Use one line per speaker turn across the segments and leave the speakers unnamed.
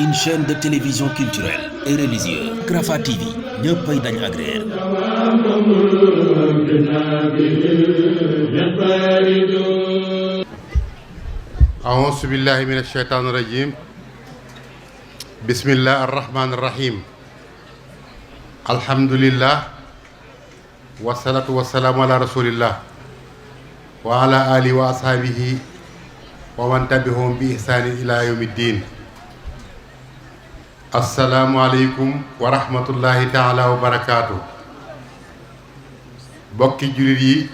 une chaîne de télévision culturelle et religieuse Rafah TV ñëppay dañ agréer.
أعوذ بالله من الشيطان الرجيم بسم الله الرحمن الرحيم الحمد لله والصلاة والسلام على رسول الله وعلى آله وأصحابه ومن تبعهم بإحسان إلى يوم الدين السلام عليكم ورحمة الله تعالى وبركاته بوكي جولي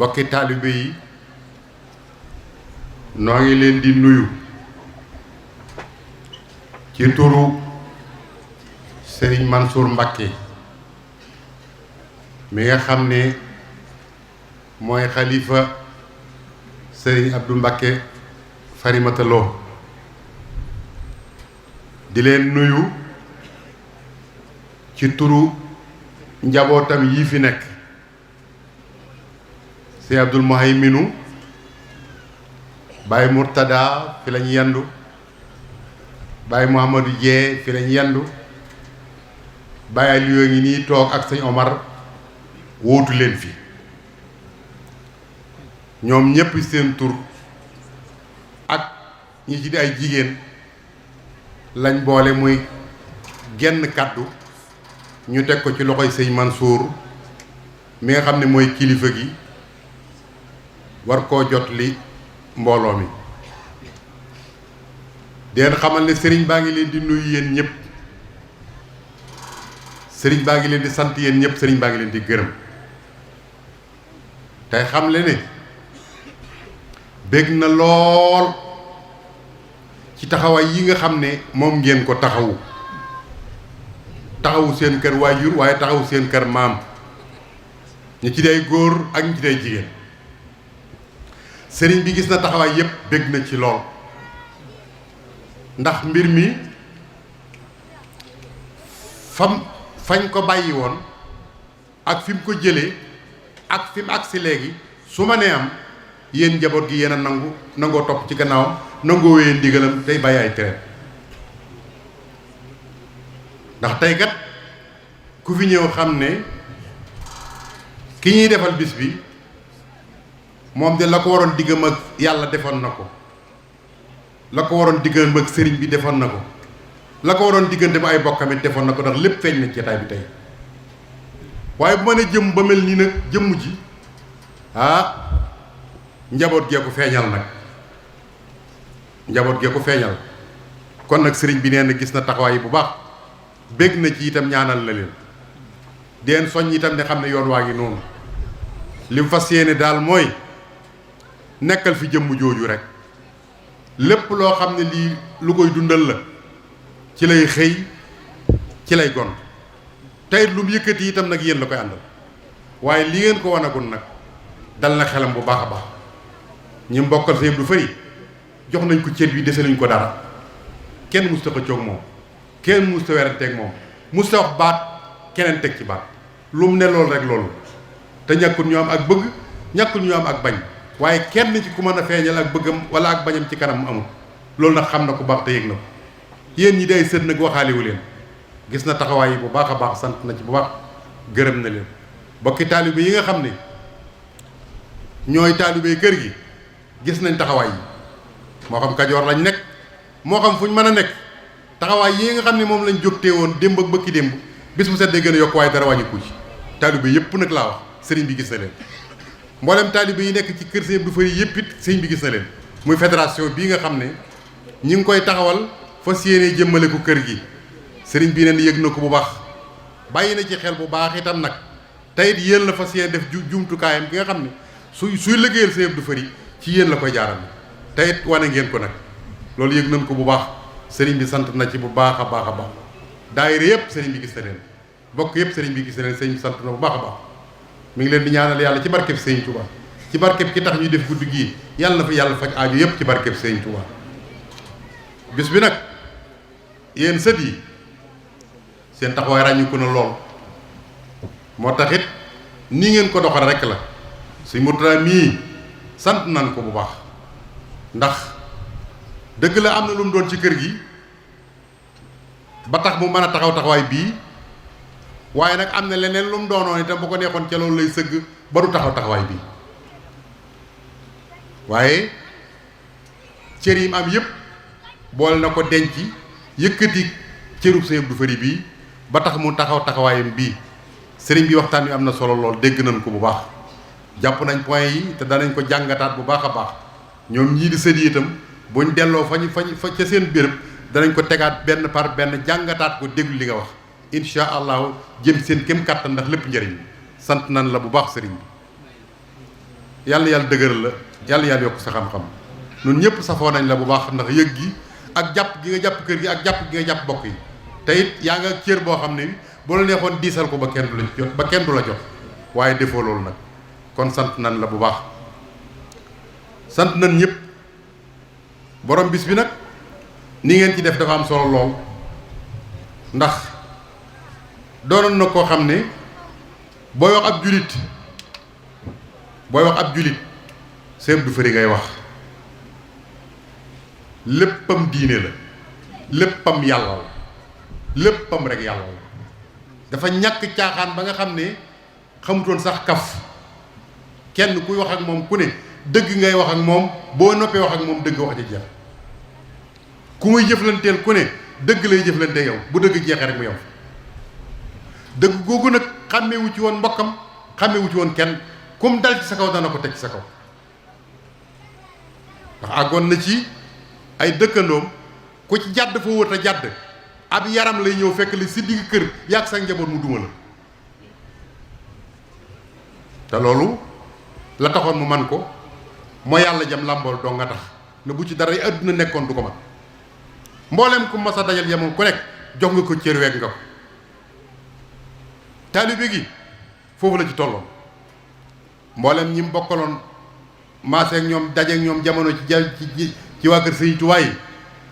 بوكي طالبي noo ngi leen di nuyu ci turu Serigne Mansour Mbacké mi nga xam ne mooy xalifa Serigne Abdou Mbacké Farimata Lo di leen nuyu ci turu njabootam yi fi nekk Serigne Abdoul Mouhayminu Baye Murtada fi lañ yendu Baye Mouhamadou Dieye fi lañ yendu Baye Aliou ngi nii toog ak sëñ Omar wóotu leen fi ñoom ñépp seen tur ak ñi ci di ay jigéen lañ boole muy genn kàddu ñu teg ko ci loxoy sëñ Mansour mi nga xam ne mooy kilifa gi war koo jot li mbooloo mi den xamal ne sëriñ baa ngi leen di nuyu yéen ñëpp sëriñ baa ngi leen di sant yéen ñëpp sëriñ baa ngi leen di gërëm tey xam le ne bég na lool ci taxawaay yi nga xam ne moom ngeen ko taxawu seen kër waajur waaye taxawu seen kër maam ñi ci day góor ak ñi ci day jigéen sëriñ bi gis na taxawaay yépp bég na ci lool ndax mbir mi fañ ko bàyyi woon ak fi mu ko jëlee ak fi mu agsi léegi su ma nee am yéen njaboot gi yéen a nangoo topp ci gannaawam nangoo wéyee ndigalam tey bàyyi ay tere ndax tey kat ku fi ñëw xam ne ki ñuy defal bis bi moom de la ko waroon diggam ak yàlla defoon na ko la ko waroon diggam ak sëriñ bi defoon na ko la ko waroon diggante ba ay bokkamit defoon na ko ndax lépp feeñ na ci jotaay bi tey waaye bu ma ne jëm ba mel nii nag jëmm ji njaboot gee ko feeñal nag njaboot gee ko feeñal kon nag sëriñ bi nee na gis na taxawaay bu baax bég na ci itam ñaanal la leen deen soññ itam ne xam ne yoon waa ngi noonu li mu fas yéene daal mooy nekkal fi jëmm jooju rek lépp loo xam ne lii lu koy dundal la ci lay xëy ci lay gont tey lu mu yëkkati itam nag yéen la koy àndal waaye li ngeen ko wanagul nag dal na xelam bu baax a baax ñi mbokkal sa yëpp du fëri jox nañ ko cër bi dese nañ ko dara kenn musta xëccoog moom kenn musta weranteeg moom musta wax baat keneen teg ci baat lu mu ne loolu rek loolu te ñàkkul ñu am ak bëgg ñàkkul ñu am ak bañ waaye kenn ci ku mën a feeñal ak bëggam wala ak bañam ci kanam amul loolu nag xam na ko baax te yëg na ko yéen ñi day sët nag waxaaliwu leen gis na taxawaay yi bu baax a baax sant na ci bu baax gërëm na leen bokki taalibe yi nga xam ne ñooy taalibe kër gi gis nañ taxawaay yi moo xam Kajoor lañ nekk moo xam fu ñu mën a nekk taxawaay yi nga xam ne moom lañ jógtee woon démb ak bëkki démb bis bu set day gën a yokk waaye dara wàññiku ci taalibe yépp nag laa wax sëriñ bi gis na leen mboolem taalibe yi nekk ci kër Sëriñ Abdou Fari yépp it sëriñ bi gis na leen muy fédération bii nga xam ne ñi ngi koy taxawal fas yéene jëmmale ko kër gi sëriñ bi neen yëg na ko bu baax bàyyi na ci xel bu baax itam nag teyit yéen la fas yéene def jumtukaayam bi nga xam ne suy liggéeyal Sëriñ Abdou Fari ci yéen la koy jaaral teyit wane ngeen ko nag loolu yëg nañ ko bu baax sëriñ bi sant na ci bu baax a baax a baax daayira yépp sëriñ bi gis na leen bokk yépp sëriñ bi gis na leen sëriñ bi sant na bu baax a baax mi ngi leen di ñaanal yàlla ci barkeb Sëriñ Touba ci barkeb ki tax ñuy def guddi gii yàlla na fa yàlla faj aaju yépp ci barkeb Sëriñ Touba bis bi nag yéen sët yi seen taxawaay ràññiku na lool moo taxit ni ngeen ko doxal rek la Sëriñ Murtada mii sant nan ko bu baax ndax dëgg la am na lu mu doon ci kër gi ba tax mu mën a taxaw taxawaay bii waaye nag am na leneen lu mu doonoon itam bu ko neexoon ca loolu lay sëgg ba du taxaw taxawaay bii waaye cër yi mu am yëpp boole na ko denc yëkkati cërub Sëñ Abdou Fari bii ba tax mu taxaw taxawaayam bii sëriñ bi waxtaan wi am na solo lool dégg nañ ko bu baax jàpp nañ point yi te danañ ko jàngataat bu baax a baax ñoom ñii di sët yi itam buñ delloo fa ca seen béréb danañ ko tegaat benn par benn jàngataat ko déglu li nga wax insha allahu jëm seen kem kàttan ndax lépp njëriñ sant nañ la bu baax sëriñ bi yàlla dëgëral la yàlla yokk sa xam-xam ñun ñëpp safoo nañ la bu baax ndax yëg gi ak jàpp gi nga jàpp kër gi ak jàpp gi nga jàpp bokk yi te it yaa nga cër boo xam ne boo la neexoon diisal ko ba kenn du la jot waaye defoo loolu nag kon sant nañ la bu baax sant nañ ñëpp borom bis bi nag ni ngeen ci def dafa am solo lool ndax doonoon na koo xam ne booy wax ab julit Sëñ Abdou Fari ngay wax léppam diine la léppam yàlla la léppam rek yàlla la dafa ñàkk caaxaan ba nga xam ne xamutoon sax kaf kenn kuy wax ak moom ku ne dëgg ngay wax ak moom boo noppee wax ak moom dëgg wax ci jeex ku muy jëflanteel ku ne dëgg lay jëflante yow bu dëgg jeexee rek mu yow dëgg googu nag xàmmewu ci woon mbokkam xàmmewu ci woon kenn kum dal ci sa kaw dana ko teg ci sa kaw ndax àggoon na ci ay dëkkandoom ku ci jàdd fa wër a jàdd ab yaram lay ñëw fekk li si digg kër yàgg sa njaboot mu duma la te loolu la taxoon mu man ko moo yàlla jam làmbool doo nga tax ne bu ci dara yi àdduna nekkoon du ko man mboolem ku mas a dajal yemoon ku nekk jox nga ko cër weeg nga ko taalibe gi foofu la ci tolloon mboolem ñi mu bokkaloon maaseeg ñoom dajeeg ñoom jamono ci waa kër Sëñ Tuubaa yi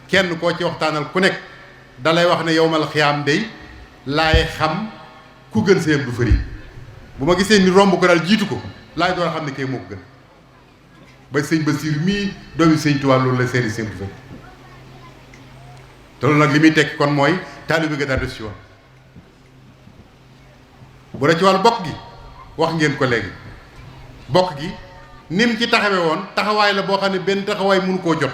kenn koo ci waxtaanal ku nekk dalay wax ne yowmal xiyaam day laay xam ku gën Sëñ Abdou Fari bu ma gisee ni romb ko daal jiitu ko laay door a xam ne kay moo ko gën ba sëñ Basiir mii doomi Sëñ Tuubaa loolu la seeri Sëñ Abdou Fari te loolu nag li muy tekki kon mooy taalibe ga daal des ci woon bu dee ci wàllu bokk gi wax ngeen ko léegi bokk gi nim ci taxawe woon taxawaay la boo xam ne benn taxawaay mënu koo jot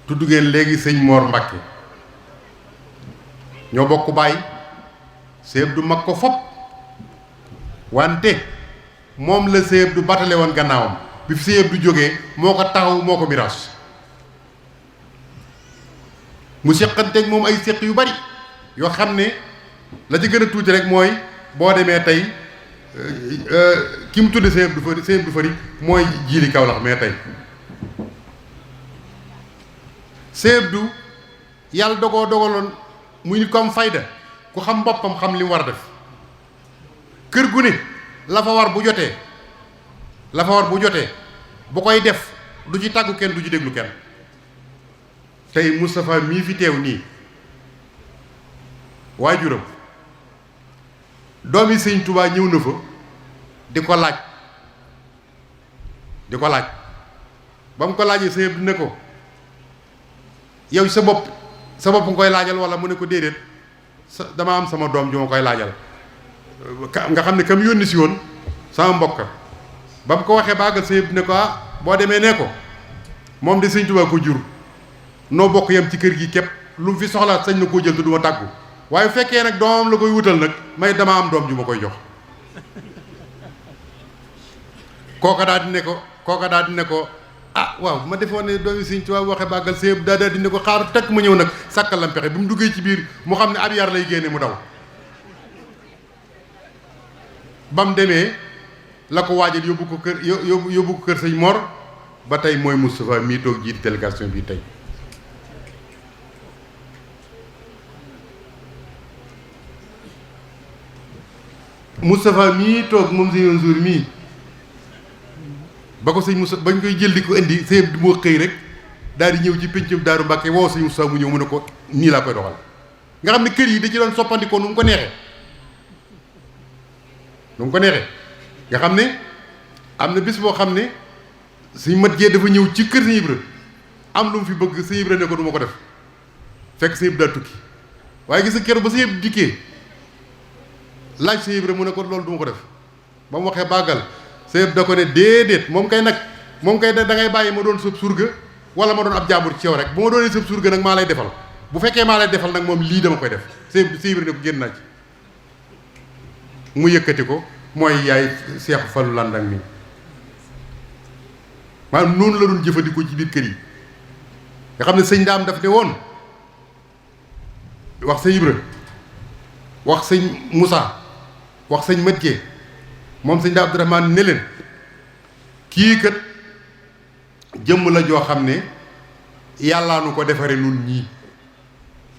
tudd ngeen léegi sëñ Mor Mbàkke ñoo bokk baay Sëñ Abdou mag ko fop wante moom la Sëñ Abdou batale woon gannaawam bi fi Sëñ Abdou jógee moo ko taxaw moo ko miraas mu seqanteeg moom ay séq yu bari yoo xam ne la ci gën a tuuti rek mooy boo demee tey ki mu tudde Sëñ Abdou Fari mooy jiili Kawlax mais tey Sëñ Abdou yàlla dogaloon muy nit ko am fayda ku xam boppam xam li mu war a def kër gu ne la fa war bu jotee bu koy def du ci tàggu kenn du ci déglu kenn tey Moustapha mii fi teew nii waajuram doomi Sëñ Tuubaa ñëw na fa di ko laaj ba mu ko laajee Sëñ Abdou ne ko yow sa bopp nga koy laajal wala mu ne ko déedéet dama am sama doom ju ma koy laajal nga xam ne kam yónni si woon sama mbokk ba mu ko waxee baagal Sëñ Abdou ne ko boo demee ne ko moom de Sëñ Tuubaa ko jur noo bokk yam ci kër gi képp lu mu fi soxla sañ na koo jël te du ma tàggu waaye fekkee nag doomam la koy wutal nag may dama am doom ju ma koy jox kooka daal di ne ko waaw ma defoon ne doomi Sëñ Tuubaa waxe bàggal Sëñ daal di ne ko xaar tekk ma ñëw nag sàkkal lam pexe bi mu duggee ci biir mu xam ne ab yar lay génne mu daw ba mu demee la ko waajal yóbbu ko kër Sëñ Mor ba tey mooy Moustapha mii toog jiiti délégation bii tey Moustapha mii toog moom Sëñ Mansour mii ba ko sëñ Moussa bañ koy jël di ko indi Sëñ Abdou moo xëy rek daal di ñëw ci péncam Daaru Mbàkke woo Sëñ Moussa mu ñëw mu ne ko nii laa koy doxal nga xam ne kër yi da ci doon soppandikoo nu mu ko neexee nga xam ne am na bis boo xam ne suñ mat jee dafa ñëw ci kër Sëñ Ibra am lu mu fi bëgg sëñ Ibra ne ko du ma ko def fekk sëñ Ibra daa tukki waaye gis nga keroog ba sëñ Ibra dikkee laaj sëñ Ibra mu ne ko loolu du ma ko def ba mu waxee bàggal sëñ Ibra da ko ne déedéet moom kay da ngay bàyyi ma doon sëb surga wala ma doon ab jaambur ci yow rek bu ma doonee sëb surga nag maa lay defal bu fekkee maa lay defal nag moom lii dama koy def sëñ Ibra ne ko génn naa ci mu yëkkati ko mooy yaay Seexu Fallu Landang mi maanaam noonu la doon jëfandikoo ci biir kër yi nga xam ne sëñ Daam daf ne woon wax sëñ Ibra wax sëñ Moussa wax sëñ Mathieu moom sëñ Daam Abdourahmane ne leen kii kat jëmm la joo xam ne yàllaa nu ko defare nun ñii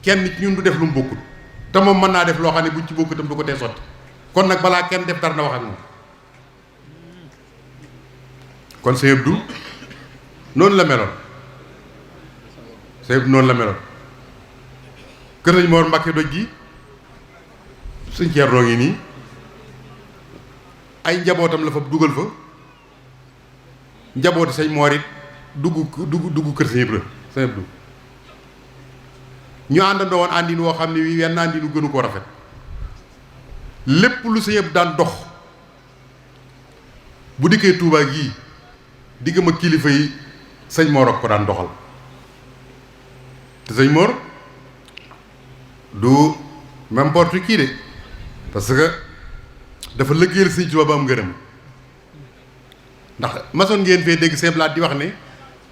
kenn ci ñun du def lu mu bokkut te moom mën naa def loo xam ne buñ ci bokkutam du ko tee sotti kon nag balaa kenn def dara na wax ak moom kon sëñ Abdou noonu la meloon sëñ Abdou noonu la meloon kër sëñ Mor Mbàkke doj gi sëñ Ceerno ngi nii ay njabootam la fa dugal fa njabooti sëñ Mor it dugg kër sëñ Ibra sëñ Abdou ñu àndandoo woon àndin woo xam ne wi wenn àndinu gënu koo rafet lépp lu sëñ Abdou daan dox bu dikkee Tuubaa gii diggam ak kilifa yi sëñ Mor ak ko daan doxal te sëñ Mor du n'importe qui de parce que dafa liggéeyal sëñ Tuubaa ba am ngërëm ndax masoon ngeen fee dégg sëñ Blaat di wax ne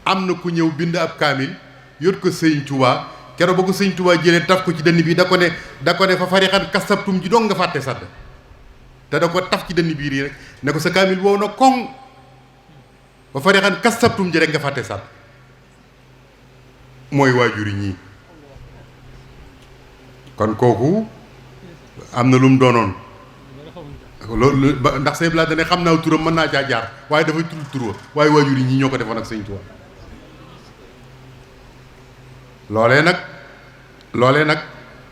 am na ku ñëw bind ab kaamil yot ko sëñ Tuubaa keroog ba ko sëñ Tuubaa jëlee taf ko ci dënn bi da ko ne fa farixan kasabtum ji dong nga fàtte sadd te da ko taf ci dënn biir yi rek ne ko sa kaamil wow na koŋ ba farixan kasabtum ji rek nga fàtte sadd mooy waajur yi ñii kon kooku am na lu mu doonoon loolu ndax sëñ Blaat dane xam naa turam mën naa caa jaar waaye dafay tudd tur waaye waajur yi ñii ñoo ko defoon ak sëñ Tuubaa loolee nag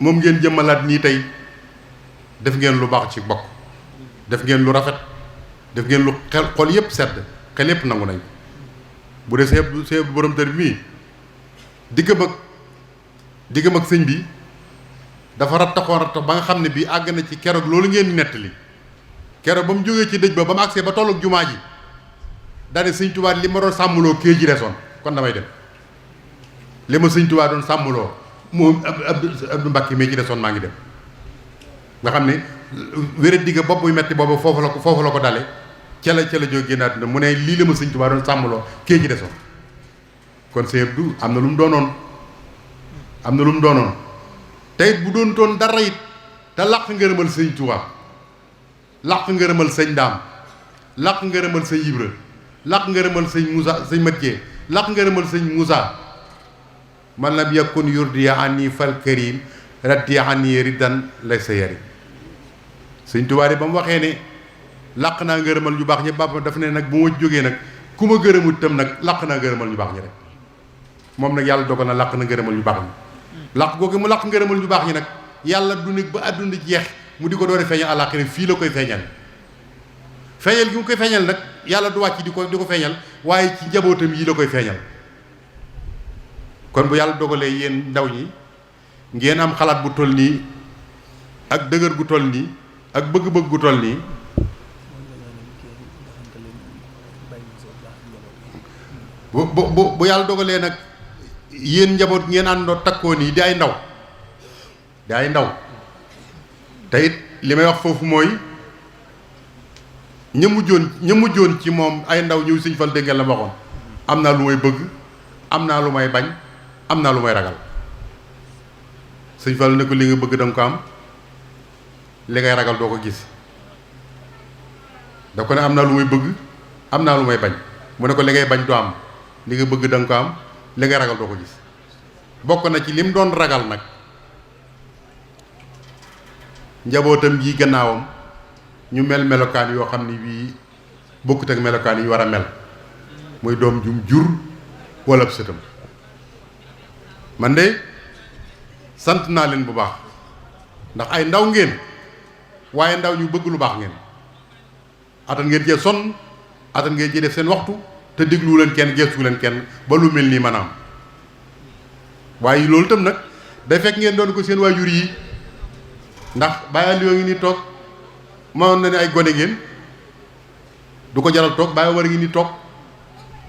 moom ngeen jëmmalaat nii tey def ngeen lu baax ci bokk def ngeen lu rafet def ngeen lu xol yépp sedd xel yépp nangu nañ bu dee see borom tër mii diggam ak sëñ bi dafa rattax ba nga xam ne bii àgg na ci keroog loolu ngeen di nettali keroog ba mu jógee ci dëj ba mu agsee ba tolloog jumaa ji daane sëñ Tuubaa li ma doon sàmmloo kée ji resoon kon damay dem li ma sëñ Tuubaa doon sàmmloo moom Abdou Mbàkke mii ci desoon maa ngi dem nga xam ne wéra digga bopp buy metti boobu foofu la ko dale ca la jóg génnaat na mu ne lii la ma sëñ Tuubaa doon sàmmloo kée ji desoon kon sëñ Abdou am na lu mu doonoon te it bu doon toon dara it te làq ngërëmal sëñ Tuubaa làq ngërëmal sëñ Daam làq ngërëmal sëñ Ibra làq ngërëmal sëñ Moussa sëñ Mathieu làq ngërëmal sëñ Moussa man lam yakun yurdiya anni fal karim raddiya anni riddan laysa yari sëñ Tuubaa de ba mu waxee ne làq naa ngërëmal ñu baax ñi bàpp daf ne nag bu ma jógee nag ku ma gërëmut itam nag làq naa ngërëmal ñu baax ñi rek moom nag yàlla dogal na làq na ngërëmal ñu baax ñi làq googu mu làq ngërëmal ñu baax ñi nag yàlla du nekk ba àdduna jeex mu di ko doon feeñal àllaaxira fii la koy feeñal gi mu koy feeñal nag yàlla du wàcc di ko feeñal waaye ci njabootam yi la koy feeñal kon bu yàlla dogalee yéen ndaw ñi ngeen am xalaat bu toll nii ak dëgër gu toll nii ak bëgg-bëgg gu toll nii bu yàlla dogalee nag yéen njaboot ngeen àndoo takkoo nii di ay ndaw te it li may wax foofu mooy ña mujjoon ci moom ay ndaw ñëw Sëñ Fall dégg la waxoon am naa lu may bëgg am naa lu may bañ am naa lu may ragal Sëñ Fall ne ko li nga bëgg danga ko am li ngay ragal doo ko gis da ko ne am naa lu may bëgg am naa lu may bañ mu ne ko li ngay bañ doo am li nga bëgg danga ko am li ngay ragal doo ko gis bokk na ci lim doon ragal nag njabootam gi gannaawam ñu mel melokaan yoo xam ne bii bokkut ak melokaan yi ñu war a mel muy doom jum jur wala ab sëtam man de sant naa leen bu baax ndax ay ndaw ngeen waaye ndaw ñu bëgg lu baax ngeen atan ngeen cee sonn atan ngeen cee def seen waxtu te déglu leen kenn geestu leen kenn ba lu mel nii maanaam waaye loolu itam nag day fekk ngeen doon ko seen waajur yi ndax Baye Aliou ngi ni toog mawoon na ne ay gone ngeen du ko jaral toog Baye war a ngi ni toog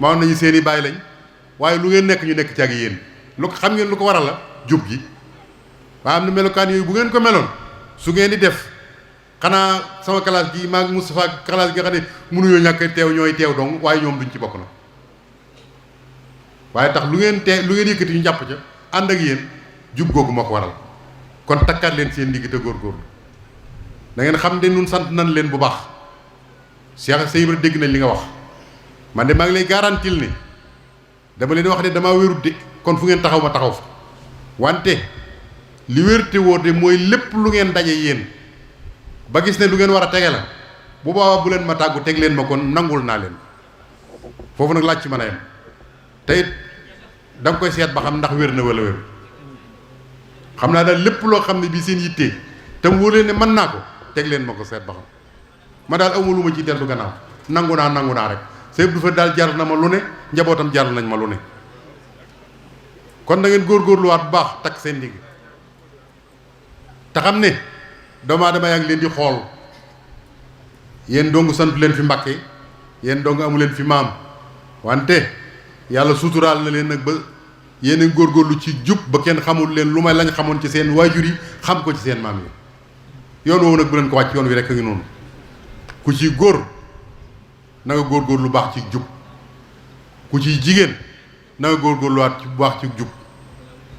mawoon nañu seen i baay lañ waaye lu ngeen nekk ñu nekk ci ak yéen lu ko xam ngeen lu ko waral la jub gi waaye am na melokaan yooyu bu ngeen ko meloon su ngeen di def xanaa sama classe gi maa ngi Moustapha classe gi nga xam ne mënuñoo ñàkk teew ñooy teew dong waaye ñoom duñ ci bokk na waaye tax lu ngeen yëkkati ñu jàpp ca ànd ak yéen jub googu moo ko waral kon takkaat leen seen ndigg te góorgóorlu da ngeen xam ne nun sant nan leen bu baax Cheikh Seydou dégg nañ li nga wax man de maa ngi lay garantil ne dama leen wax ne damaa wérut de kon fu ngeen taxaw ma taxaw fa wante li wér te wóor de mooy lépp lu ngeen daje yéen ba gis ne lu ngeen war a tege la bu boobaa bu leen ma tàggu teg leen ma kon nangul naa leen foofu nag laaj ci mën a yem te it da nga koy seet ba xam ndax wér na wala wér xam naa daal lépp loo xam ne bii seen yittee te mu wóor leen ne mën naa ko teg leen ma ko seet ba xam ma daal amul lu ma ciy dellu gannaaw nangu naa rek Sëñ du fa daal jaral na ma lu ne njabootam jaral nañ ma lu ne kon da ngeen góorgóorluwaat bu baax takk seen digg te xam ne doomu aadama yaa ngi leen di xool yéen dong sant leen fi Mbàkke yéen dong amu leen fi maam wante yàlla suturaal na leen nag ba yéen a góorgóorlu ci jub ba kenn xamul leen lu may lañ xamoon ci seen waajur yi xam ko ci seen maam yi yoon woowu nag bu leen ko wàcc yoon wi rekk a ngi noonu ku ciy góor na nga góorgóor lu baax ci jub ku ciy jigéen na nga góorgóorluwaat ci bu baax ci jub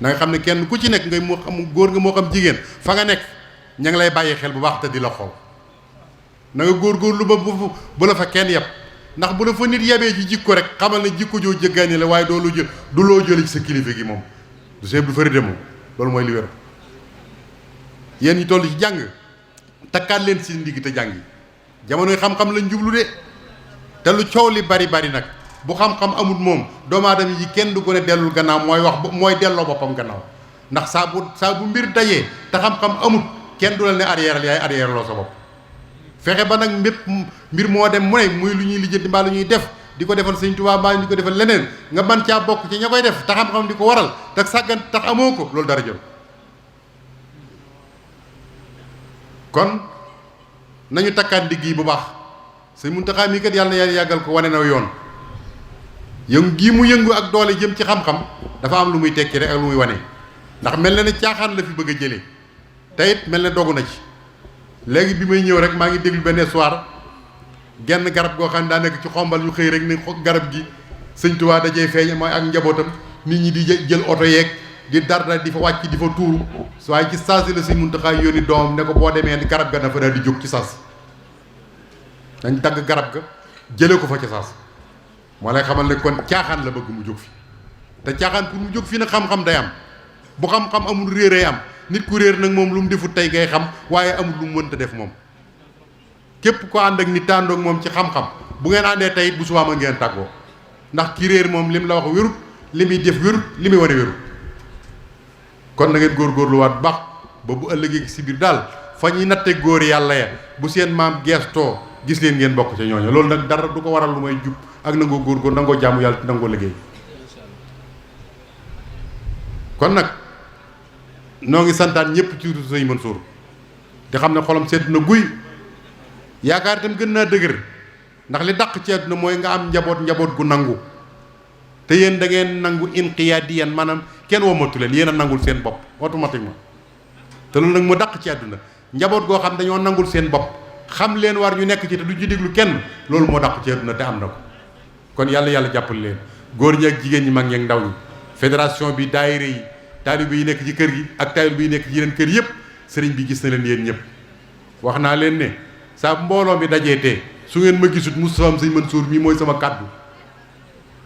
na nga xam ne kenn ku ci nekk ngay moo xam góor nga moo xam jigéen fa nga nekk ña ngi lay bàyyi xel bu baax te di la xool na nga góorgóorlu ba bu la fa kenn yeb ndax bu la fa nit yebee ci jikko rek xamal ne jikko joo jëggaani la waaye doo lu jël du loo jële ci sa kilifa gi moom du seeb du faride moom loolu mooy li wér yéen ñi toll ci jàng takkaat leen si ndigg te jàng yi jamonoy xam-xam lañ jublu de te lu coow li bari nag bu xam-xam amul moom doomu aadama yi kenn du ko ne dellul gannaaw mooy delloo boppam gannaaw ndax saa bu mbir dajee te xam-xam amul kenn du la ne arrière yaay arrière loo sa bopp fexe ba nag mbir moo dem mu ne muy lu ñuy lijjanti mbaa lu ñuy def di ko defal Sëñ Tuubaa mbaa di ko defal leneen nga ban caa bokk ci ña koy def te xam-xam di ko waral te sàggan tax amoo ko loolu dara jël kon nañu takkaat ndigg yi bu baax Sëñ Muntaxaa mii kat yàlla na yàggal ko wane na yoon yëngu gii mu yëngu ak doole jëm ci xam-xam dafa am lu muy tekki rek ak lu muy wane ndax mel na ne caaxaan la fi bëgg a jëlee te it mel ne dogu na ci léegi bi may ñëw rek maa ngi déglu benn soir genn garab goo xam ne daa nekk ci xombal ñu xëy rek ni garab gi Sëñ Tuubaa dajee feeñ mooy ak njabootam nit ñi di jël oto yeeg di darda di fa wàcc di fa tuuru waaye ci saasi la Sëñ Muntaxaa yónni doomam ne ko boo demee garab ga dafa daal di jóg ci saas dañ dagg garab ga jëlee ko fa ca saas moo lay xamal ne kon caaxaan la bëgg mu jóg fi te caaxaan pour mu jóg fi nag xam-xam day am bu xam-xam amul réeree am nit ku réer nag moom lu mu defut tey ngay xam waaye amul lu mu mënta def moom képp ko ànd ak nit tàndoog moom ci xam-xam bu ngeen àndee tey bu subaa ma ngeen tàggoo ndax ki réer moom lim la wax wérut li muy def wérut li muy wane wérut kon na ngeen góorgóorluwaat baax ba bu ëllëgee si biir daal fa ñuy natte góor yàlla ya bu seen maam geestoo gis leen ngeen bokk ca ñooñu loolu nag dara du ko waral lu may jub ak nangoo góorgóor nangoo jaamu yàlla te nangoo liggéey kon nag noo ngi santaan ñëpp ci tuuti Sëñ Mansour te xam ne xolam sedd na guy yaakaar itam gën naa dëgër ndax li dàq ci àdduna mooy nga am njaboot gu nangu te yéen da ngeen nangu inqiyaadiyan maanaam kenn womatu leen yéen a nangul seen bopp automatiquement te loolu nag mu dàq ci àdduna njaboot goo xam dañoo nangul seen bopp xam leen war ñu nekk ci te du ci déglu kenn loolu moo dàq ci àdduna te am na ko kon yàlla jàppal leen góor ñi ak jigéen ñi mag ñi ak ndaw ñi fédération bi daayira yi taalibe yi nekk ci kër gi ak taalibe yi nekk ci yeneen kër yëpp sëriñ bi gis na leen yéen ñëpp wax naa leen ne saa mbooloo mi dajee tee su ngeen ma gisut Moustapha Sëñ Mansour mii mooy sama kàddu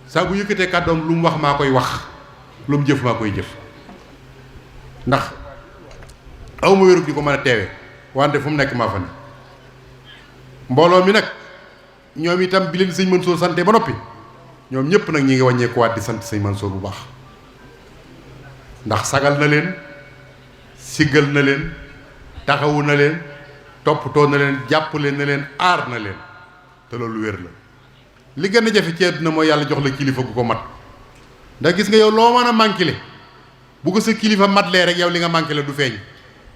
saa bu yëkkatee kàddoom lu mu wax maa koy wax lu mu jëf maa koy jëf ndax aw ma wérug di ko mën a teewe wante fu mu nekk maa fa ne mbooloo mi nag ñoom itam bi leen Sëñ Mansour sante ba noppi ñoom ñëpp nag ñi ngi wàññeekuwaat di sant Sëñ Mansour bu baax ndax sagal na leen siggal na leen taxawu na leen toppatoo na leen jàppale na leen aar na leen te loolu wér la li gën a jafe ci àdduna mooy yàlla jox la kilifa gu ko mat ndax gis nga yow loo mën a manqué bu ko sa kilifa matlee rek yow li nga manqué la du feeñ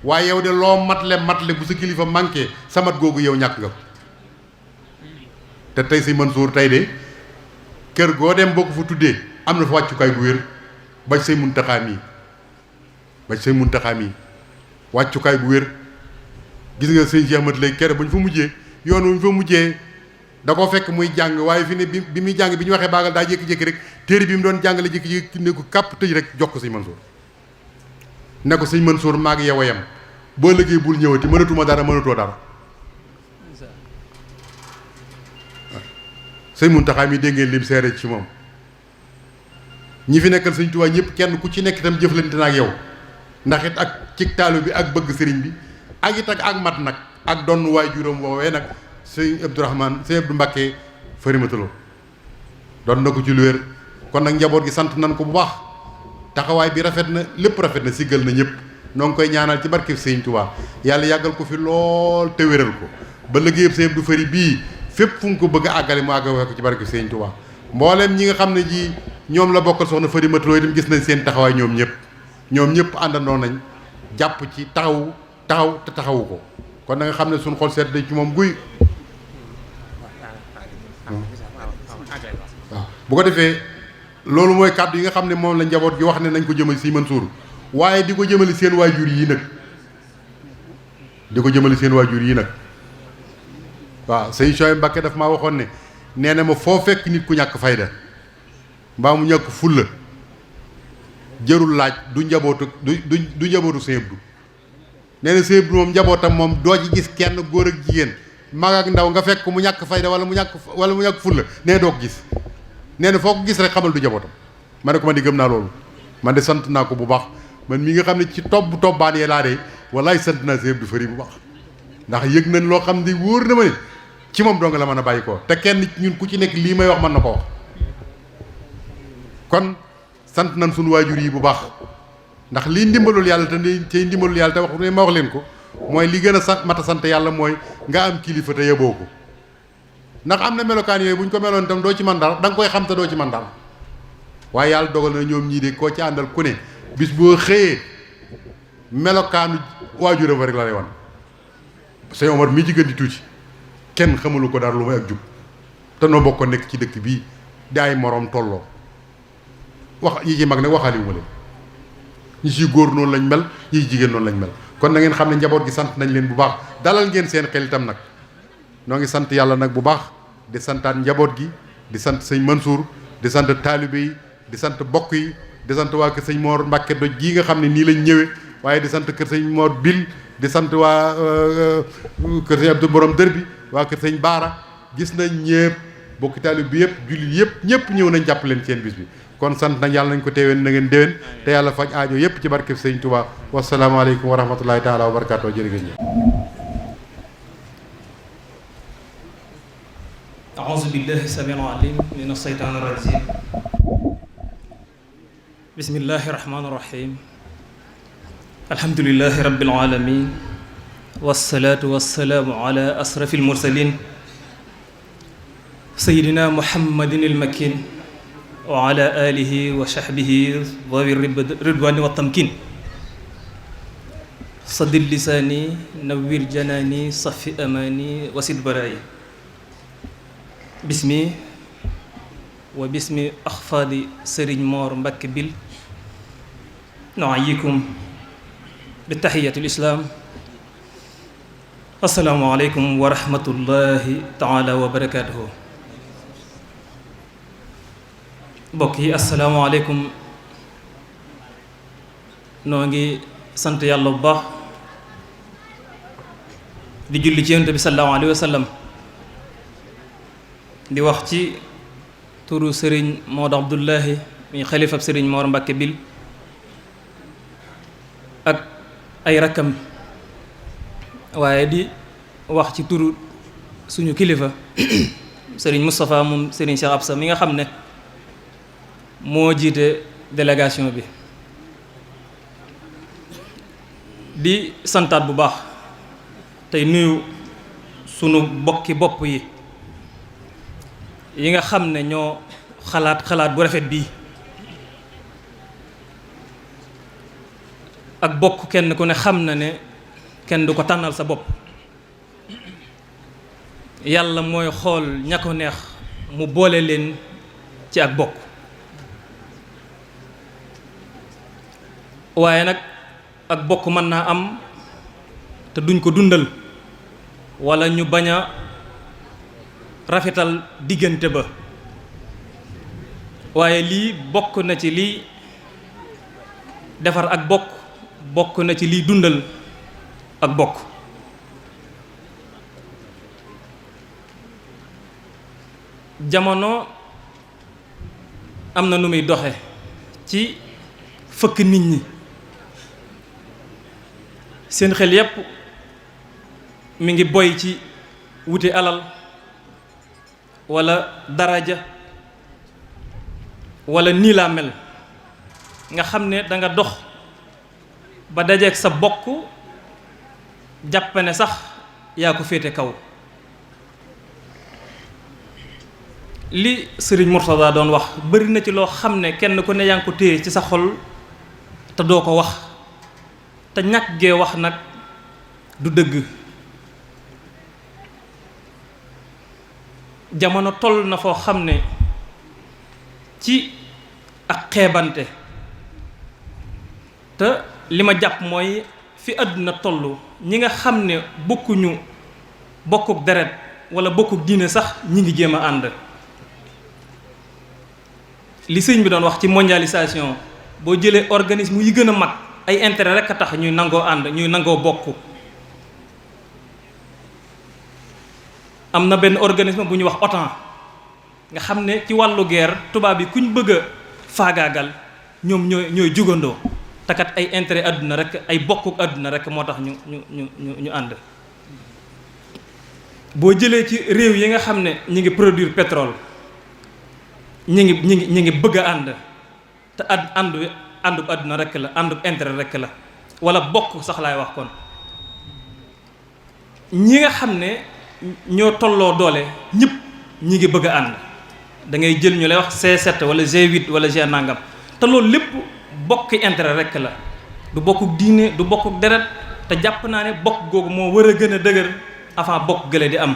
waaye yow de loo matle bu sa kilifa manqué sa mat googu yow ñàkk nga ko te tey si Mansour tey de kër goo dem boo ko fa tuddee am na fa wàccukaay bu wér ba say Muntaxa mi wàccukaay bu wér gis nga sëñ Cheikh Mat léegi kere bu ñu fa mujjee yoon wu ñu fa mujjee da koo fekk muy jàng waaye fi ne bi muy jàng bi ñu waxee baagal daa jékki-jékki rek téere bi mu doon jàngale jékki-jékki ne ko kàpp tëj rek jox ko sëñ Mansour ne ko sëñ Mansour maa ngi yow a yem boo liggéey bul ñëwati mënatuma dara mënatoo dara sëñ Muntaxa mi dégg ngeen lim seere ci moom ñi fi nekkal sëñ Tuubaa ñëpp kenn ku ci nekk itam jëflante na ak yow ndax it ak ci taalu bi ak bëgg sëriñ bi ak it ak mat nag ak donn waajuram woowee nag sëñ Abdourahmane sëñ Abdou Mbacké farimatalo doon na ko ci lu wér kon nag njaboot gi sant nan ko bu baax taxawaay bi rafet na lépp rafet na siggal na ñëpp noo ngi koy ñaanal ci barke sëñ Tuubaa yàlla yàggal ko fi lool te wéral ko ba liggéeyam sëñ Abdou Fari bii fépp fu mu ko bëgg a àggale mu àggale ko ci barke sëñ Tuubaa mboolem ñi nga xam ne ji ñoom la bokkal soxna farimatalo itam gis nañ seen taxawaay ñoom ñëpp àndandoo nañ jàpp ci taxaw te taxawu ko kon na nga xam ne suñ xol seet dañ ci moom guy waaw bu ko defee loolu mooy kàddu yi nga xam ne moom la njaboot gi wax ne nañ ko jëmali si Mansour waaye di ko jëmali seen waajur yi nag waaw sëñ Soy Mbakke daf maa waxoon ne nee na ma foo fekk nit ku ñàkk fayda mbaa mu ñàkk fulla jërul laaj du njabootu sëñ Abdou nee na sëñ Abdou moom njabootam moom doo ci gis kenn góor ak jigéen mag ak ndaw nga fekk mu ñàkk fayda wala mu ñàkk fulla nee doo ko gis nee na foo ko gis rek xamal du njabootam ma ne ko man di gëm naa loolu man de sant naa ko bu baax man mi nga xam ne ci tobbaan yee laa de wallaay sant naa sëñ Abdou Fari bu baax ndax yëg nañ loo xam ne wóor na ma ne ci moom doo nga la mën a bàyyi ko te kenn ñun ku ci nekk lii may wax mën na ko wax kon sant nañ suñu waajur yi bu baax ndax lii ndimbalul yàlla te tey ndimbalul yàlla te wax ne ma wax leen ko mooy li gën a sant yàlla mooy nga am kilifa te yeboo ko ndax am na melokaan yooyu bu ñu ko meloon itam doo ci man dara da nga koy xam te doo ci man dara waaye yàlla dogal na ñoom ñii de koo ci àndal ku ne bis boo xëyee melokaanu waajuram fa rek la lay wan sëñ Omar mii ci gën di tuuti kenn xamalu ko dara lu may ak jub te noo bokk nekk ci dëkk bii di ay moroom tolloo wax ñi ci mag nag waxaale wu ma leen ñi ci góor noonu lañ mel ñi ci jigéen noonu lañ mel kon na ngeen xam ne njaboot gi sant nañ leen bu baax dalal ngeen seen xel itam nag noo ngi sant yàlla nag bu baax di santaat njaboot gi di sant sëñ Mansour di sant taalibe yi di sant bokk yi di sant waa kër sëñ Mor Mbàkke doj gii nga xam ne nii lañ ñëwee waaye di sant kër sëñ Mor Bil di sant waa kër sëñ Abdou Borom dër bi waa kër sëñ Baara gis nañ ñëpp bokki taalibe bi yëpp jullit ñëpp ñëw nañ jàpp leen seen bis bi kon sant nañ yàlla nañ ko teeween na ngeen déwén te yàlla faj aajo yëpp ci barkeb sëñ Touba wasalaamaaleykum wa rahmatullahi taala wa barakaatu jërë ngeen ñëw
أعوذ بالله السميع العليم من الشيطان الرجيم بسم الله الرحمن الرحيم الحمد لله رب العالمين والصلاة والسلام على أشرف المرسلين سيدنا محمد المكين وعلى آله وصحبه ذوي الرضوان والتمكين صد لساني نوّر جناني صف أماني وسد برائي بسمي وباسم أخفاض سرين مور مبكي بيل نعيكم بالتحية الإسلام السلام عليكم ورحمة الله تعالى وبركاته بوكي السلام عليكم نوغي سنت يالله با di julli ci Yonent bi sallallahu alayhi wa sallam di wax ci turu Serigne Modou Abdoulahi mi xalifab Serigne Mor Mbacke Bil ak ay rakkam waaye di wax ci turu suñu kilifa Serigne Moustapha moom Serigne Cheikh Absa mi nga xam ne moo jiite délégation bi di santaat bu baax tey nuyu sunu bokki bopp yi nga xam ne ñoo xalaat bu rafet bii ak bokk kenn ku ne xam na ne kenn du ko tànnal sa bopp. yàlla mooy xool ña ko neex mu boole leen ci ak bokk. waaye nag ak bokk mën naa am te duñ ko dundal walla ñu bañ a rafetal diggante ba. waaye lii bokk na ci lii defar ak bokk, bokk na ci liy dundal ak bokk. jamono am na nu muy doxe ci fëkk nit ñi, seen xel yépp mi ngi boy ci wuti alal walla daraja walla nii laa mel, nga xam ne danga dox ba dajeek sa bokk jàpp ne sax yaa ko féete kaw. li sëriñ Murtada doon wax bari na ci loo xam ne kenn ku ne yaa ngi ko téye ci sa xol te doo ko wax, te ñàkk gee wax nag du dëgg. jamono toll na foo xam ne ci ak xeebante, te li ma jàpp mooy fi àdduna toll ñi nga xam ne bokkuñu bokkuk deret walla bokkuk diine sax ñi ngi jéem a ànd. li sëñ bi doon wax ci mondialisation, boo jëlee organisme yi gën a mag ay intérêt rekk a tax ñuy nangoo ànd, ñuy nangoo bokk. am na benn organisme bu ñuy wax OTAN nga xam ne ci wàllu guerre tubaab yi kuñ bëgg a faagaagal ñoom ñooy jugandoo, takat ay intérêt àdduna rekk, ay bokkuk àdduna rekk moo tax ñu ànd. boo jëlee ci réew yi nga xam ne ñi ngi produire pétrole, ñi ngi bëgg a ànd, te àndub àdduna rekk la, àndub intérêt rekk la, walla bokk sax laay wax. kon ñi nga xam ne ñoo tolloo doole ñëpp ñi ngi bëgg a ànd, da ngay jël ñu lay wax C7 walla G8 walla G nangam, te loolu lépp bokk intérêt rekk la, du bokkuk diine, du bokkuk deret. te jàpp naa ne bokk googu moo war a gën a dëgër avant bokk gële di am.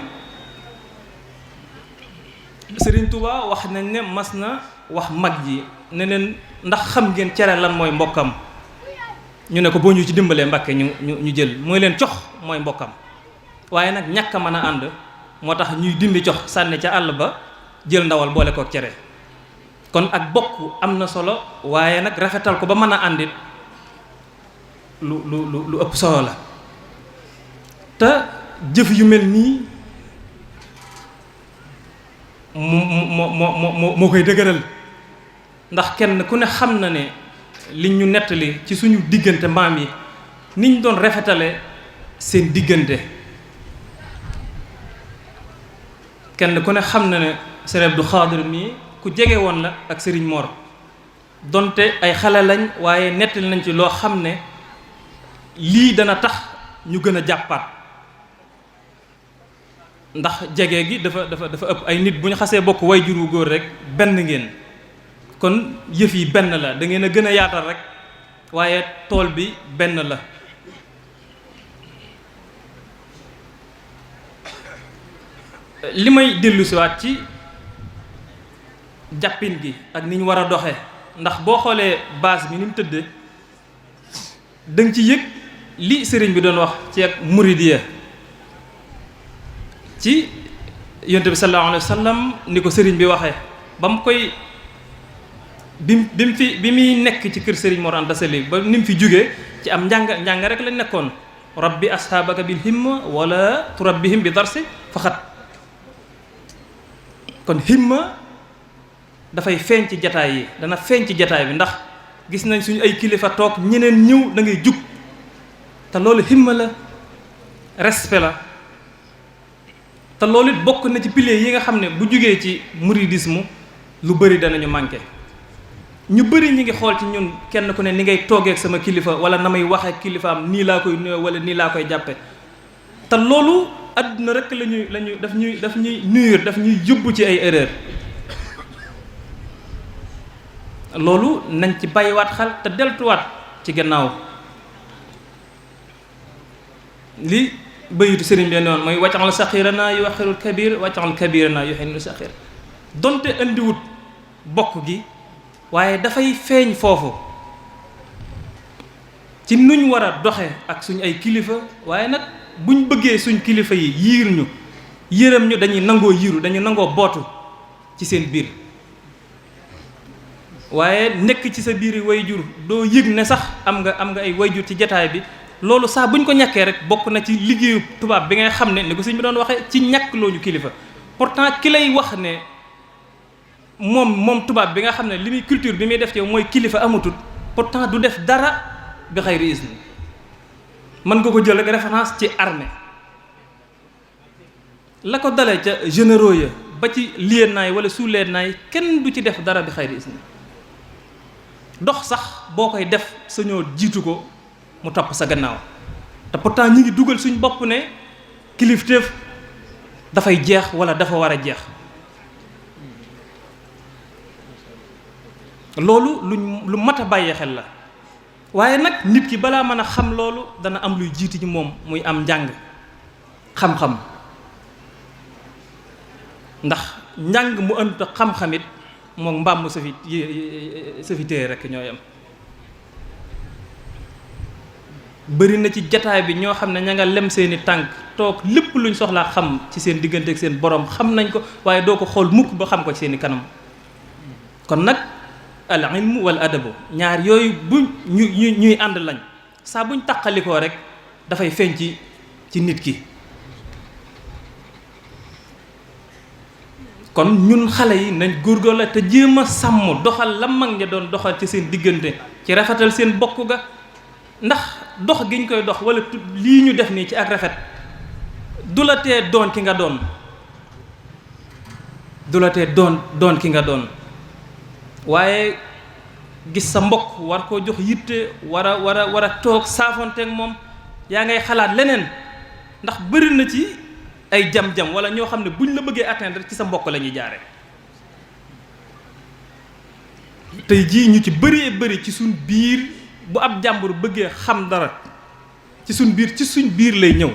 Sëriñ Touba wax nañ ne mas na wax mag ji ne leen ndax xam ngeen cere lan mooy mbokkam, ñu ne ko boo ñu ci dimbalee Mbàkke ñu jël, mooy leen cox mooy mbokkam. waaye nag ñàkk a mën a ànd moo tax ñuy dindi cox sànni ca àll ba jël ndawal boole kook cere. kon ak bokk am na solo, waaye nag rafetal ko ba mën a àndit lu ëpp solo la. te jëf yu mel nii moo koy dëgëral, ndax kenn ku ne xam na ne li ñu nettali ci suñu diggante maam yi niñ doon rafetale seen diggante. kenn ku ne xam na ne Sëriñ Abdou Khadr mii ku jege woon la ak Sëriñ Mor, donte ay xale lañ waaye nettali nañ ci loo xam ne lii dana tax ñu gën a jàppaat. ndax jege gi dafa ëpp. ay nit bu ñu xasee bokk way jur wu góor rek benn ngeen, kon yëf yi benn la, da ngeen a gën a yaatal rek, waaye tool bi benn la. li may dellusiwaat ci jàppin gi ak ni ñu war a doxee, ndax boo xoolee base bi ni mu tëddee danga ci yëg li sëriñ bi doon wax ci ak muridiya ci yonent bi sallallahu alayhi wa sallam ni ko sëriñ bi waxee ba mu koy bi muy nekk ci kër sëriñ Mor Anta Sali ba ni mu fi jógee ci am njàng rek lañ nekkoon. rabbi ashaabaka bil himma wala turabbihim bi darsi faxat. kon himma dafay feeñ ci jataay yi, dana feeñ ci jataay bi, ndax gis nañ suñu ay kilifa toog ñeneen ñëw da ngay jug, te loolu himma la, respect la. te loolu it bokk na ci piliers yi nga xam ne bu jugee ci mouridisme lu bari danañu manqué. ñu bari ñi ngi xool ci ñun kenn ku ne ni ngay toogee ak sama kilifa wala na may waxee kilifaam nii laa koy nuyoo wala nii laa koy jàppe. te loolu àdduna rek daf ñuy nuyu, daf ñuy yóbbu ci ay erreur. loolu nañ ci bàyyiwaat xel te deltuwaat ci gannaaw li bayitu sëriñ bi noonu mooy waccaxal saxirana yu waxirul kabir waccaxal kabirana yu xenul saxir donte indiwut bokk gi waaye dafay feeñ foofu ci nuñ war a doxe ak suñ ay kilifa waaye nag buñ bëggee suñ kilifa yi yiir ñu yërëm ñu dañuy nangoo yiiru dañuy nangoo bootu ci seen biir waaye nekk ci sa biir wayjur doo yëg ne sax am nga ay wayjur ci jataay bi loolu saa buñ ko ñàkkee rek bokk na ci liggéeyu tubaab bi ngay xam ne ni ko sëñ bi doon waxee ci ñàkk looñu kilifa pourtant ki lay wax ne moom tubaab bi nga xam ne li muy culture bi muy def ci yow mooy kilifa amatul pourtant du def dara bi xayri isni mën nga ko jël rek référence ci armée la ko dalee ca généraux ya ba ci lieutenant yi wala sous-lieutenant yi kenn du ci def dara bi xayri isni dox sax boo koy def sañoo jiitu ko mu topp sa gannaaw te pourtant ñi ngi dugal suñ bopp ne kilifteef dafay jeex wala dafa war a jeex loolu lu mat a bàyyi xel la waaye nag nit ki balaa mën a xam loolu dana am luy jiitu ci moom muy am njàng xam-xam ndax njàng mu ënt xam-xamit moom mbaam mu safi téye rekk ñooy am bëri na ci jataay bi ñoo xam ne ña nga lem seeni tànk toog lépp luñ soxlaa xam ci seen diggante ak seen borom xam nañ ko waaye doo ko xool mukk ba xam ko ci seeni kanam kon nag al ilmu wal adabu ñaar yooyu bu ñuy ànd lañ saa buñ taqalikoo rek dafay feeñ ci nit ki kon ñun xale yi nañ góorgóorlu la te jéem a sàmm doxal la mag ña doon doxal ci seen diggante ci rafetal seen bokk ga ndax dox gi ñu koy dox wala lii ñu def nii ci ak rafet du la tee doon ki nga doon du la tee doon ki nga doon waaye gis sa mbokk war koo jox yitte war a toog saafonteeg moom yaa ngay xalaat leneen ndax bëri na ci ay jam-jam wala ñoo xam ne buñ la bëggee atteindre ci sa mbokk la ñuy jaare tey jii ñu ci bëri ci suñ biir bu ab jàmbur bëggee xam dara ci suñ biir lay ñëw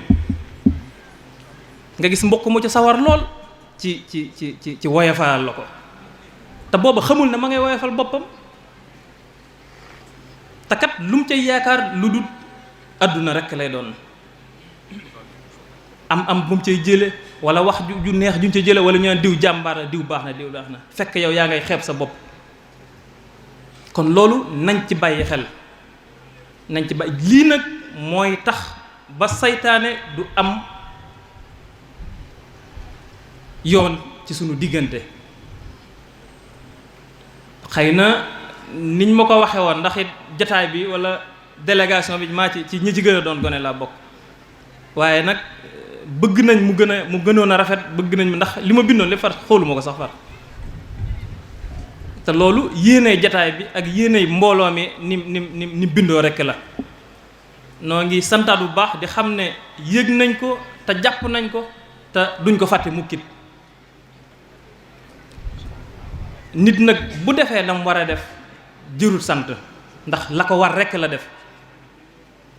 nga gis mbokk mu ca sawar lool ci woyofalal la ko te booba xamul ne ma ngay woyofal boppam te kat lu mu cay yaakaar lu dul àdduna rekk lay doon am bu mu cay jële wala wax ju neex juñ ca jële wala ñu naan diw jàmbaar la diw baax na fekk yow yaa ngay xeeb sa bopp kon loolu nañ ci bàyyi xel lii nag mooy tax ba saytaane du am yoon ci sunu diggante xëy na niñ ma ko waxe woon ndax it jataay bi wala délégation bi maa ci ñi ci gën a doon gone laa bokk waaye nag bëgg nañ mu gënoon a rafet bëgg nañ ndax li ma bindoon lépp far xooluma ko sax far te loolu yéenay jataay bi ak yéenay mbooloo mi ni bindoo rekk la noo ngi santaat bu baax di xam ne yëg nañ ko te jàpp nañ ko te duñ ko fàtte mukkit nit nag bu defee lam war a def jërul sant ndax la ko war rekk la def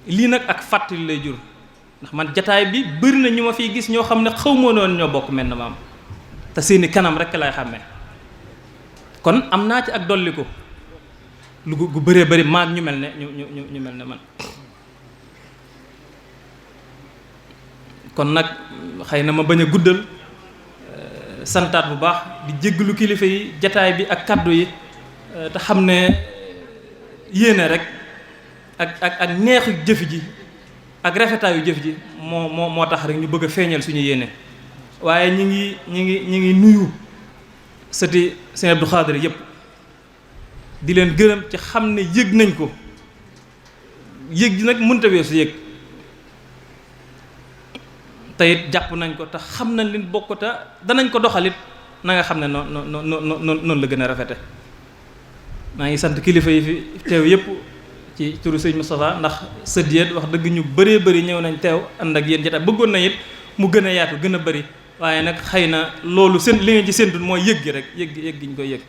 lii nag ak fàttali lay jur ndax man jataay bi bëri na ñu ma fiy gis ñoo xam ne xaw ma noonu ñoo bokk mel na maam te seeni kanam rekk lay xàmmee kon am naa ci ak dolli ko lu gu bëree bëri maag ñu mel ne ñu mel ne man kon nag xëy na ma bañ a guddal santaat bu baax di jégglu kilifa yi jataay bi ak kaddu yi te xam ne yéene rek ak neexu jëf ji ak rafetaayu jëf ji moo tax rek ñu bëgg a feeñal suñu yéene waaye ñi ngi nuyu sëti Sëñ Abdou Khadre yépp di leen gërëm ci xam ne yëg nañ ko yëg ji nag mënta weesu yëg te it jàpp nañ ko te xam nañ leen bokk te danañ ko doxalit na nga xam ne noonu la gën a rafete maa ngi sant kilifa yi fi teew yépp ci turu sëñ Moustapha ndax sët yéet wax dëgg ñu bëree bëri ñëw nañ teew ànd ak yéen jotaay bëggoon nañ it mu gën a yaatu gën a bëri waaye nag xëy na loolu li ngeen ci séntu mooy yëg gi rek yëg gi ñu koy yëg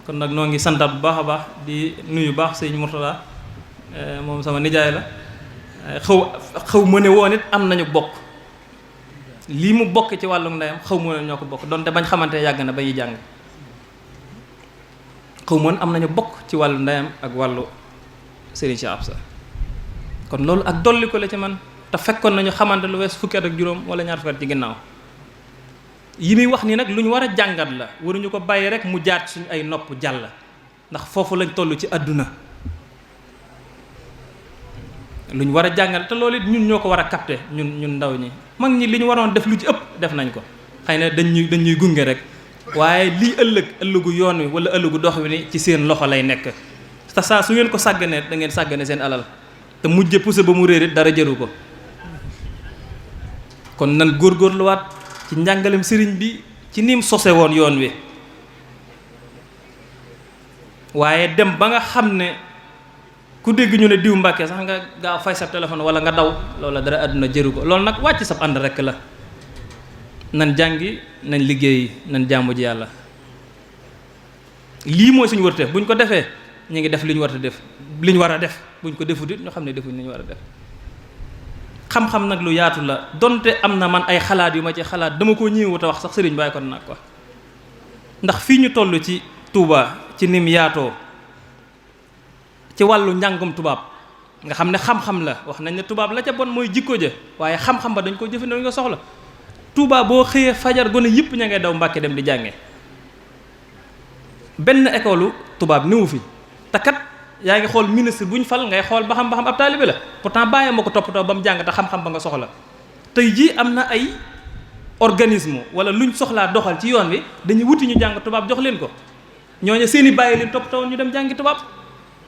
kon nag noo ngi santaat bu baax a baax di nuyu baax sëñ Mourtada moom sama nijaay la xaw ma ne woon it am nañu bokk lii mu bokk ci wàllu ndeyam xaw ma ne ñoo ko bokk donte bañ xamante yàgg na ba yi jàng xaw ma am nañu bokk ci wàllu ndeyam ak wàllu Serigne Cheikh Absa kon loolu ak dolli ko la ci man te fekkoon nañu xamante lu wees fukki at ak juróom wala ñaar fukki at ci ginnaaw yi muy wax nii nag lu ñu war a jàngat la waruñu ko bàyyi rek mu jaat suñu ay nopp jàll ndax foofu lañ toll ci àdduna lu ñu war a jàngat te loolu it ñun ñoo ko war a capter ñun ndaw ñi mag ñi li ñu waroon def lu ci ëpp def nañ ko xëy na dañuy gunge rek waaye lii ëllëgu yoon wi wala ëllëgu dox wi ni ci seen loxo lay nekk te saa su ngeen ko sàgganee da ngeen sàggane seen alal te mujje pousse ba mu réer it dara jëru ko kon nan góorgóorluwaat ci njàngalem sëriñ bi ci nim sose woon yoon wi waaye dem ba nga xam ne ku dégg ñu ne diw Mbàkke sax nga gaaw fay sa téléphone wala nga daw loola dara àdduna jëru ko loolu nag wàcc sab ànd rekk la nan jàngi nañ liggéey nañ jaamu ji yàlla lii mooy suñu wërteef buñ ko defee ñu ngi def li ñu war a def li ñu war a def buñ ko defut it ñu xam ne defuñ li ñu war a def xam-xam nag lu yaatu la donte am na man ay xalaat yu ma ci xalaat dama koo ñëwut a wax sax sëriñ bàyyi kon nag ko ndax fii ñu toll ci Touba ci nim yaatoo ci wàllu njàngum tubaab nga xam ne xam-xam la wax nañ ne tubaab la ca bon mooy jikko ja waaye xam-xam ba dañ ko jëfandikoo dañ ko soxla Touba boo xëyee fajar gone yëpp ña ngay daw Mbàkke dem di jànge benn école tubaab niwu fi te kat yaa ngi xool ministre bu ñu fal ngay xool ba xam ab taalibe la pourtant bàyyi ma ko toppatoo ba mu jàng te xam-xam ba nga soxla tey jii am na ay organisme wala luñ soxlaa doxal ci yoon wi dañuy wuti ñu jàng tubaab jox leen ko ñooñu seen i bàyyi leen toppatoo ñu dem jàngi tubaab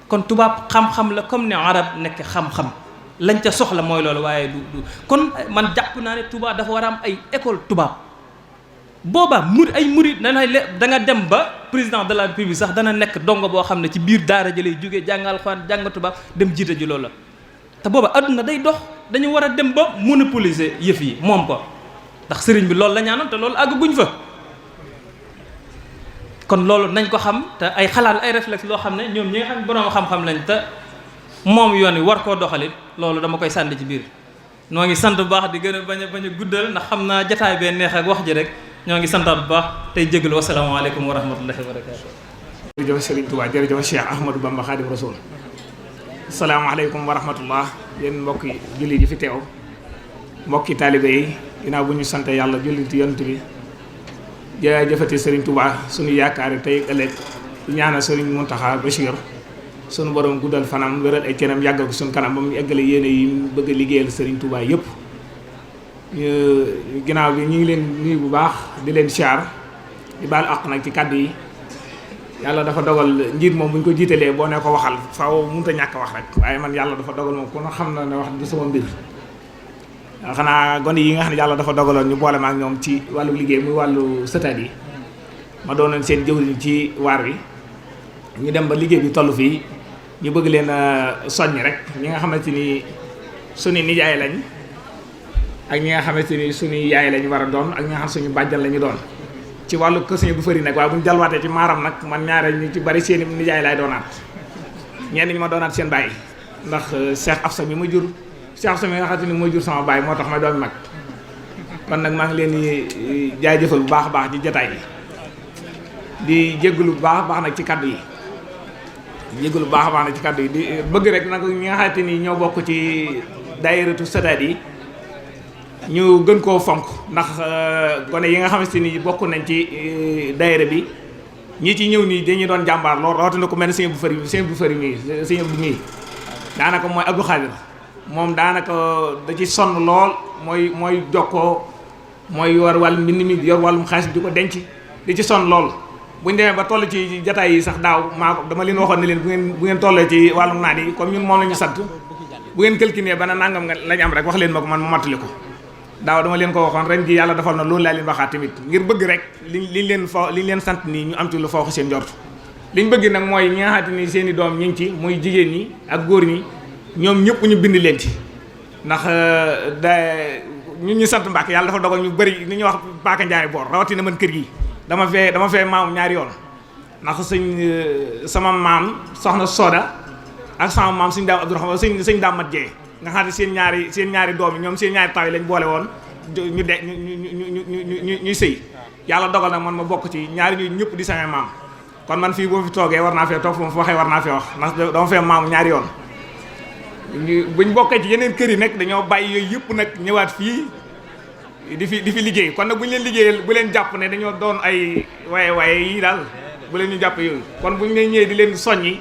kon tubaab xam-xam la comme ne arab nekk xam-xam lañ ca soxla mooy loolu waaye du kon man jàpp naa ne tubaab dafa war a am ay école tubaab boobaa ay murid da nga dem ba président de la République sax dana nekk dongo boo xam ne ci biir daara jëlay jógee jàng alxuraan jàng tubaab dem jiite ji loolu la te booba adduna day dox dañu war a dem ba monopoliser yëf yi moom ko ndax sëriñ bi loolu la ñaanoon te loolu àgguñ fa kon loolu nañ ko xam te ay xalaat ay réflexe loo xam ne ñoom ñi nga xam ne borom xam-xam lañ te moom yoon wi war koo doxalit loolu dama koy sànni ci biir noo ngi sant bu baax di gën a bañ a guddal ndax xam naa jataay bee neex ak wax ji rek ñoo ngi santaat bu baax tey jégalu wasalaamaaleykum wa rahmatullahi wa barakaatu.
jërëjëf Serigne Touba jërëjëf Cheikh Ahmadou Bamba Khadim Rasoul asalaamaaleykum wa rahmatullah yéen mbokki jullit yi fi teew mbokki taalibe yi ginnaaw bu ñu sant yàlla julliti yonent bi jërëjëfati Serigne Touba suñu yaakaar tey ëllëg ñaanal Serigne Mountakha Bachir sunu borom guddal fanam wéral ay cëram yàggal ko suñu kanam ba mu eggale yéene yi bëgg a liggéeyal Serigne Touba yëpp. ginnaaw bi ñu ngi leen nuyu bu baax di leen siyaar di baal àq nag ci kàddu yi yàlla dafa dogal njiit moom bu ñu ko jiitalee boo ne ko waxal faaw mënut a ñàkk wax rek waaye man yàlla dafa dogal moom ku na xam na ne wax du sama mbir xanaa gone yi nga xam ne yàlla dafa dogaloon ñu boole ma ak ñoom ci wàllu liggéey muy wàllu sëtaat yi ma doonoon seen jëwriñ ci waar wi ñu dem ba liggéey bi toll fii ñu bëgg leen a soññ rek ñi nga xamante ni suñu nijaay lañ ak ñi nga xamante ni suñuy yaay lañu war a doon ak ñi nga xam suñu bàjjan la ñu doon ci wàllu kësiñe bu fëri nag waaye bu ñu jalwaatee ci maaram nag man ñaare ñu ci bari seeni nijaay laay doonaat ñenn ñi ma doonaat seen bàyyi ndax Cheikh Absa mi ma jur Cheikh Absa mi nga xamante ni mooy jur sama bàyyi moo tax ma doon mag kon nag maa ngi leen di jaajëfal bu baax a baax ci jotaay bi di jégalu bu baax a baax nag ci kaddu yi jégalu bu baax a baax nag ci kaddu yi di bëgg rek nag ñi nga xamante ni ñoo bokk ci daayiratu sëtaat yi ñu gën koo fonk ndax gone yi nga xamante ni bokk nañ ci daayira bi ñi ci ñëw nii dañuy doon jàmbaar lool rawatina ko mel ne sëñ bu fëri mii sëñ bu mii daanaka mooy Abdou Khadir moom daanaka da ci sonn lool mooy jokkoo mooy yor wàllum mbind mi yor wàllum xaalis bi di ko denc di ci sonn lool buñ demee ba toll ci jataay yi sax daaw dama leen waxoon ne leen bu ngeen tollee ci wàllum naan yi comme ñun moom la ñu sant bu ngeen calculé ba na nangam nga lañ am rek wax leen ma ko man mu mottali ko daaw dama leen ko waxoon ren ji yàlla defal na loolu laa leen waxaat tamit ngir bëgg rek liñ leen sant nii ñu am ci lu foo seen njort liñ bëgg nag mooy ñi nga xamante ni seen i doom ñu ngi ci muy jigéen ñi ak góor ñi ñoom ñëpp ñu bind leen ci ndax ñun ñu sant Mbàkke yàlla dafa dogal ñu bëri ni ñuy wax Paaka Njaay boor rawatina man kër gi dama fee maam ñaari yoon ndax sama maam soxna Soda ak sama maam suñu daam Abdourahmane sëñ daam mat jee nga xam ne seen ñaari doom yi ñoom seen ñaari taw yi lañ boole woon ñu de ñuy sëy yàlla dogal nag man ma bokk ci ñaari ñu ñëpp di sama maam kon man fii boo fi toogee war naa fee toog fu ma fa waxee war naa fee wax ndax dama fee maamu ñaari yoon buñ bokkee ci yeneen kër yi nag dañoo bàyyi yooyu yëpp nag ñëwaat fii di fi liggéey kon nag bu ñu leen liggéeyee bu leen jàpp ne dañoo doon ay waaye yi daal bu leen ñu jàpp yooyu kon bu ñu leen ñëwee di leen soññi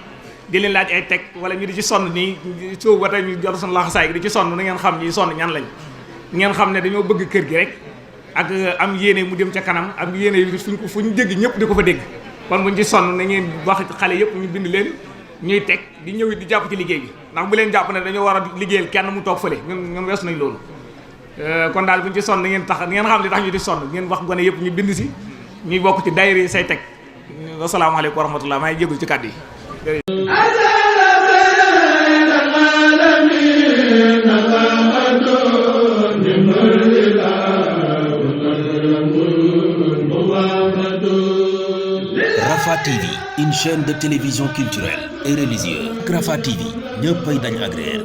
di leen laaj ay teg wala ñu di ci sonn nii sóobu ba tey ñu jot suñu laxasaay gi di ci sonn na ngeen xam ñi sonn ñan lañ ngeen xam ne dañoo bëgg kër gi rek ak am yéene mu dem ca kanam am yéene fu ñu dégg ñëpp di ko fa dégg kon buñ ci sonn na ngeen wax xale yëpp ñu bind leen ñuy teg di ñëw di jàpp ci liggéey bi ndax bu leen jàpp ne dañoo war a liggéeyal kenn mu toog fële ñun weesu nañ loolu kon daal buñ ci sonn ngeen tax ngeen xam li tax ñu di sonn ngeen wax gone yëpp ñu bind si ñuy bokk ci daayira say teg asalaamaaleykum wa rahmatullah maa ngi jégalu ci kàddu yi
Rafah TV, une chaîne de télévision culturelle et religieuse. Rafah TV, ñëppay dañ agréer.